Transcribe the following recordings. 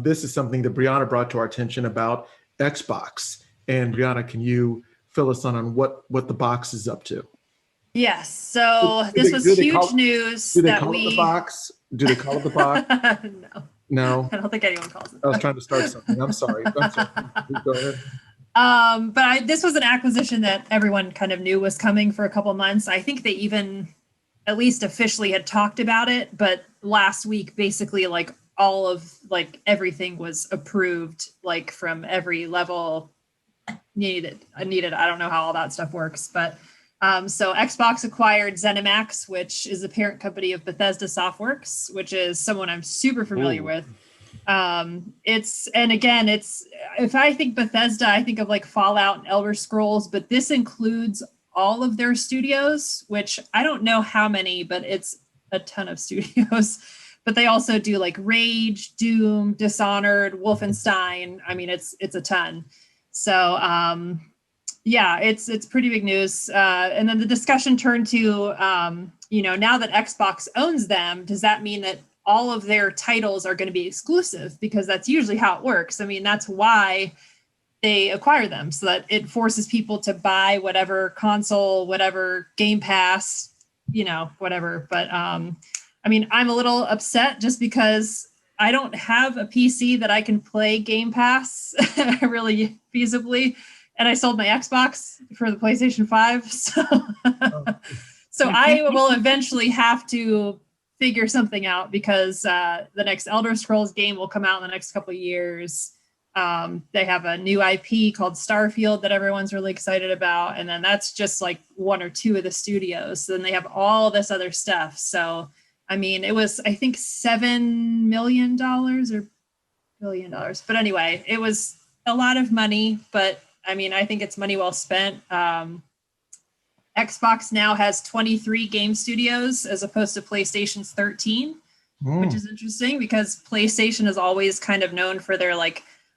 This is something that Brianna brought to our attention about Xbox. And Brianna, can you fill us on what the box is up to? Yes. So this was huge news. Do they call it the box? Do they call it the box? No. No. I don't think anyone calls it. I was trying to start something. I'm sorry. Go ahead. But this was an acquisition that everyone kind of knew was coming for a couple of months. I think they even at least officially had talked about it, but last week basically all of everything was approved, from every level needed. I don't know how all that stuff works, but so Xbox acquired Zenimax, which is the parent company of Bethesda Softworks, which is someone I'm super familiar with. If I think Bethesda, I think of Fallout and Elder Scrolls, but this includes all of their studios, which I don't know how many, but it's a ton of studios. But they also do Rage, Doom, Dishonored, Wolfenstein. I mean, it's a ton. So it's pretty big news. And then the discussion turned to, now that Xbox owns them, does that mean that all of their titles are going to be exclusive? Because that's usually how it works. I mean, that's why they acquire them, so that it forces people to buy whatever console, whatever Game Pass, whatever. But I mean, I'm a little upset just because I don't have a PC that I can play Game Pass really feasibly. And I sold my Xbox for the PlayStation 5. So I will eventually have to figure something out, because the next Elder Scrolls game will come out in the next couple of years. They have a new IP called Starfield that everyone's really excited about. And then that's just one or two of the studios. So then they have all this other stuff. So I mean, it was, I think, $7 million or $1 billion. But anyway, it was a lot of money. But I mean, I think it's money well spent. Xbox now has 23 game studios as opposed to PlayStation's 13, which is interesting because PlayStation is always kind of known for their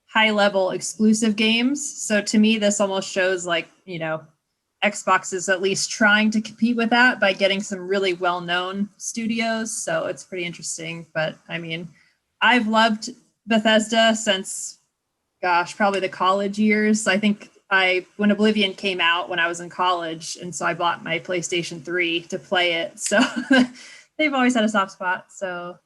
high level exclusive games. So to me, this almost shows Xbox is at least trying to compete with that by getting some really well-known studios. So it's pretty interesting. But I mean, I've loved Bethesda since, probably the college years. I think when Oblivion came out when I was in college, and so I bought my PlayStation 3 to play it. So they've always had a soft spot. So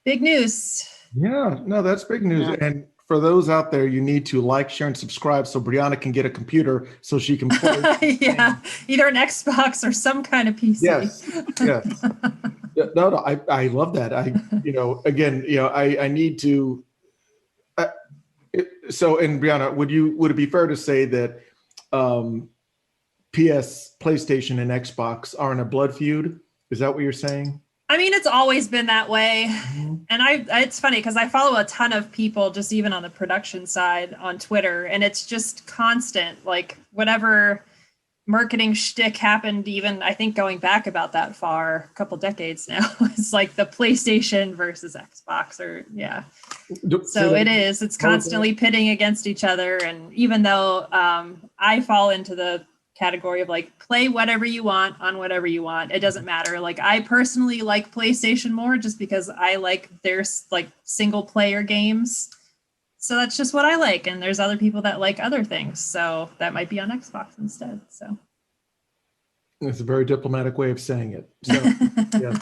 big news. Yeah, no, that's big news. Yeah. And for those out there, you need to like, share, and subscribe so Brianna can get a computer so she can play. Yeah, either an Xbox or some kind of PC. Yes. No, I love that. I need to. And Brianna, would it be fair to say that PlayStation, and Xbox are in a blood feud? Is that what you're saying? I mean, it's always been that way. Mm-hmm. And it's funny because I follow a ton of people just even on the production side on Twitter, and it's just constant, whatever marketing shtick happened, even I think going back about that far, a couple decades now, it's the PlayStation versus Xbox it's constantly pitting against each other. And even though I fall into the category of play whatever you want on whatever you want, it doesn't matter. I personally like PlayStation more just because I like their single player games. So that's just what I like. And there's other people that like other things. So that might be on Xbox instead. So it's a very diplomatic way of saying it. So, yeah.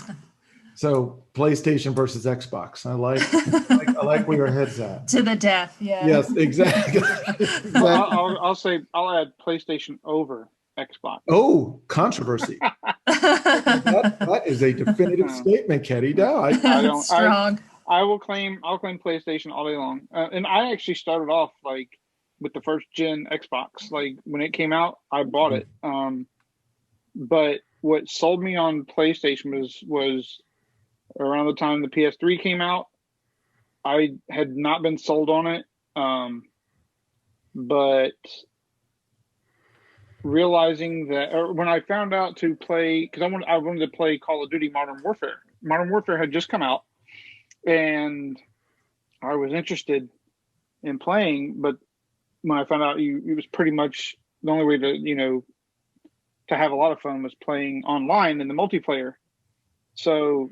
So PlayStation versus Xbox. I like where your head's at. To the death. Yeah. Yes, exactly. I'll add PlayStation over Xbox. Oh, controversy. that is a definitive statement, Ketty. No, I don't. Strong. I'll claim PlayStation all day long. And I actually started off with the first gen Xbox. When it came out, I bought it. But what sold me on PlayStation was around the time the PS3 came out. I had not been sold on it, but realizing that, or when I found out to play, because I wanted to play Call of Duty Modern Warfare. Modern Warfare had just come out, and I was interested in playing, but when I found out it was pretty much the only way to to have a lot of fun was playing online in the multiplayer. So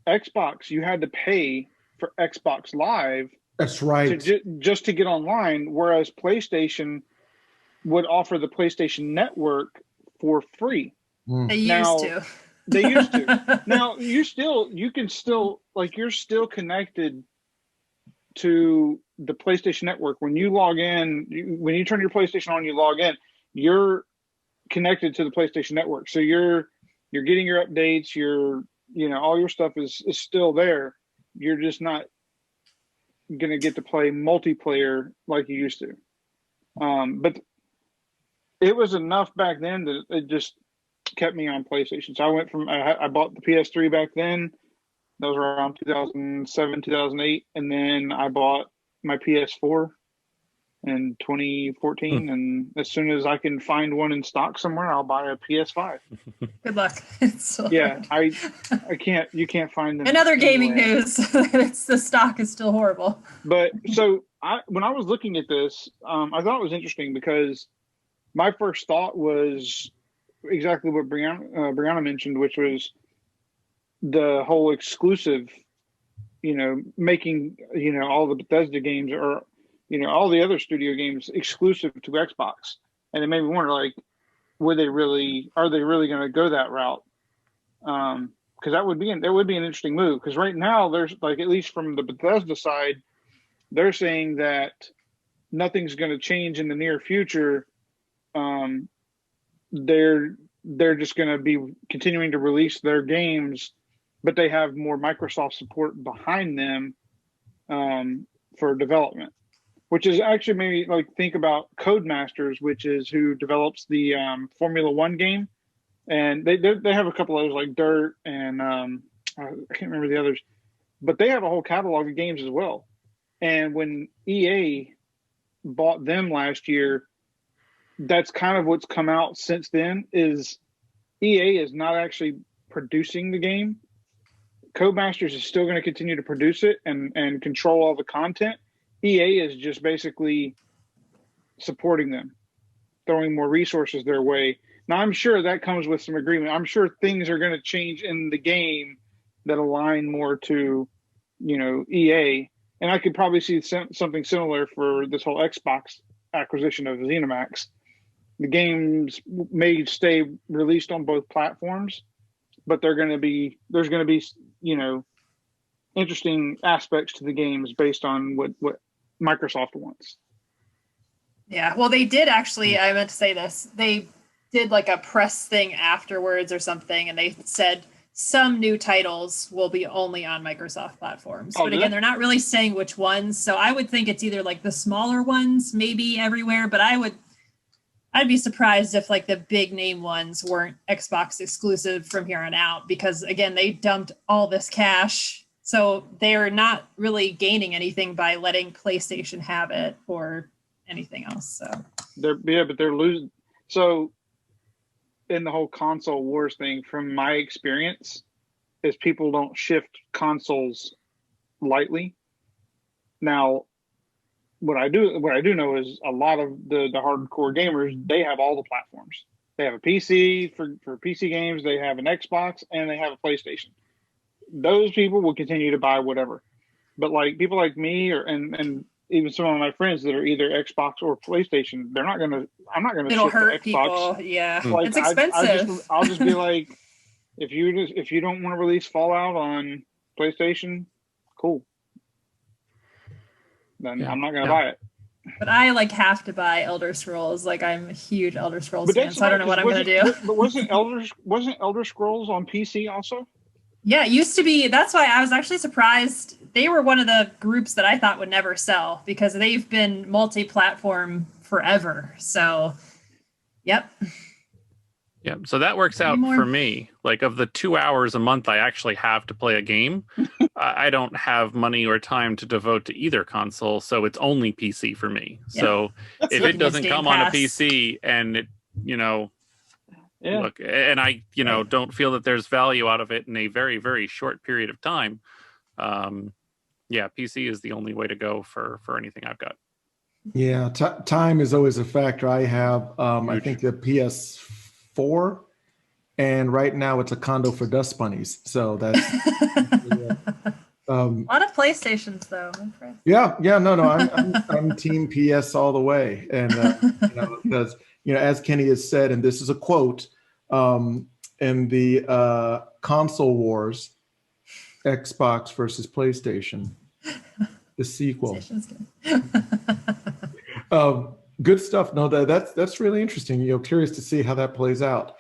Xbox, you had to pay for Xbox Live. That's right. Just to get online, whereas PlayStation would offer the PlayStation Network for free. They used to. They used to. Now you're still connected to the PlayStation Network. When you log in, when you turn your PlayStation on, you log in, you're connected to the PlayStation Network. So you're getting your updates, all your stuff is still there. You're just not going to get to play multiplayer like you used to. But it was enough back then that it just kept me on PlayStation. So I went from, I bought the PS3 back then. That was around 2007, 2008. And then I bought my PS4 in 2014. And as soon as I can find one in stock somewhere, I'll buy a PS5. Good luck. It's so Yeah, hard. you can't find them. In other gaming anywhere. news, the stock is still horrible. But so when I was looking at this, I thought it was interesting because my first thought was exactly what Brianna mentioned, which was the whole exclusive, making, all the Bethesda games or, all the other studio games exclusive to Xbox. And it made me wonder, like, are they really going to go that route? Because that would be an interesting move. Because right now there's, like, at least from the Bethesda side, they're saying that nothing's going to change in the near future. They're just going to be continuing to release their games, but they have more Microsoft support behind them for development, which is actually made me like think about Codemasters, which is who develops the Formula One game, and they have a couple others like Dirt and I can't remember the others, but they have a whole catalog of games as well. And when EA bought them last year, that's kind of what's come out since then. Is EA is not actually producing the game. Codemasters is still going to continue to produce it and control all the content. EA is just basically supporting them, throwing more resources their way. Now, I'm sure that comes with some agreement. I'm sure things are going to change in the game that align more to, EA. And I could probably see something similar for this whole Xbox acquisition of Zenimax. The games may stay released on both platforms, but there's going to be, interesting aspects to the games based on what Microsoft wants. Yeah, well, they did actually, I meant to say this, they did like a press thing afterwards or something, and they said some new titles will be only on Microsoft platforms. But again, they're not really saying which ones. So I would think it's either like the smaller ones, maybe everywhere, but I'd be surprised if like the big name ones weren't Xbox exclusive from here on out, because again, they dumped all this cash. So they're not really gaining anything by letting PlayStation have it or anything else. So but they're losing. So in the whole console wars thing, from my experience, is people don't shift consoles lightly. Now, what I do know is a lot of the hardcore gamers, they have all the platforms. They have a PC for PC games, they have an Xbox, and they have a PlayStation. Those people will continue to buy whatever. But like people like me and even some of my friends that are either Xbox or PlayStation, I'm not gonna it'll shift hurt to Xbox. people. Yeah, Like, it's expensive. I'll just be like, if you don't want to release Fallout on PlayStation, cool. Then I'm not gonna buy it. But I like have to buy Elder Scrolls. Like I'm a huge Elder Scrolls fan, so I don't know what I'm gonna do. But wasn't Elder Scrolls on PC also? Yeah, it used to be. That's why I was actually surprised. They were one of the groups that I thought would never sell because they've been multi-platform forever. So, yep. Yeah, so that works out Anymore? for me. Like of the 2 hours a month I actually have to play a game, I don't have money or time to devote to either console, so it's only PC for me. Yeah. So if You it can doesn't use Game come on a Pass. PC and it, Yeah. look, and I, don't feel that there's value out of it in a very, very short period of time. Yeah, PC is the only way to go for anything I've got. Yeah, time is always a factor. I have, I Huge. think the PS4, and right now it's a condo for dust bunnies. So that's, A lot of PlayStations, though. I'm afraid. I'm team PS all the way. And, because, as Kenny has said, and this is a quote, in the console wars, Xbox versus PlayStation, the sequel. PlayStation's good. Good stuff. No, that's really interesting. Curious to see how that plays out.